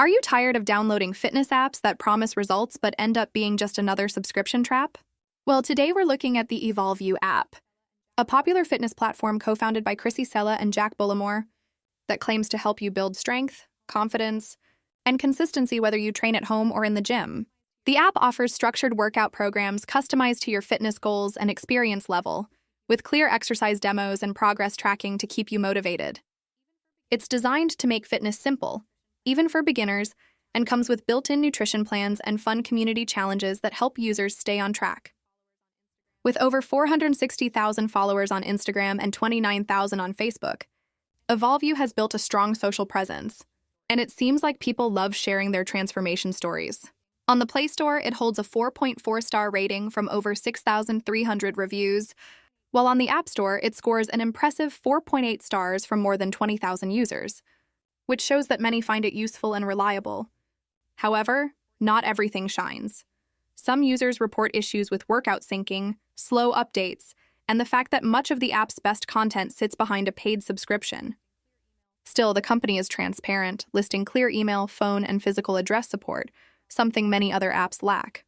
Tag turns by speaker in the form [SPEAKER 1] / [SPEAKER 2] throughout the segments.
[SPEAKER 1] Are you tired of downloading fitness apps that promise results but end up being just another subscription trap? Well, today we're looking at the EvolveU app, a popular fitness platform co-founded by Chrissy Sella and Jack Bullimore that claims to help you build strength, confidence, and consistency whether you train at home or in the gym. The app offers structured workout programs customized to your fitness goals and experience level, with clear exercise demos and progress tracking to keep you motivated. It's designed to make fitness simple, even for beginners, and comes with built-in nutrition plans and fun community challenges that help users stay on track. With over 460,000 followers on Instagram and 29,000 on Facebook, EvolveU has built a strong social presence, and it seems like people love sharing their transformation stories. On the Play Store, it holds a 4.4-star rating from over 6,300 reviews, while on the App Store, it scores an impressive 4.8 stars from more than 20,000 users, which shows that many find it useful and reliable. However, not everything shines. Some users report issues with workout syncing, slow updates, and the fact that much of the app's best content sits behind a paid subscription. Still, the company is transparent, listing clear email, phone, and physical address support, something many other apps lack.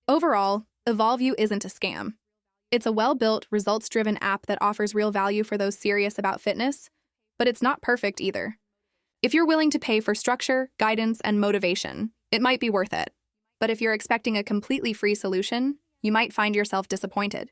[SPEAKER 1] Overall, EvolveU isn't a scam. It's a well-built, results-driven app that offers real value for those serious about fitness, but it's not perfect either. If you're willing to pay for structure, guidance, and motivation, it might be worth it. But if you're expecting a completely free solution, you might find yourself disappointed.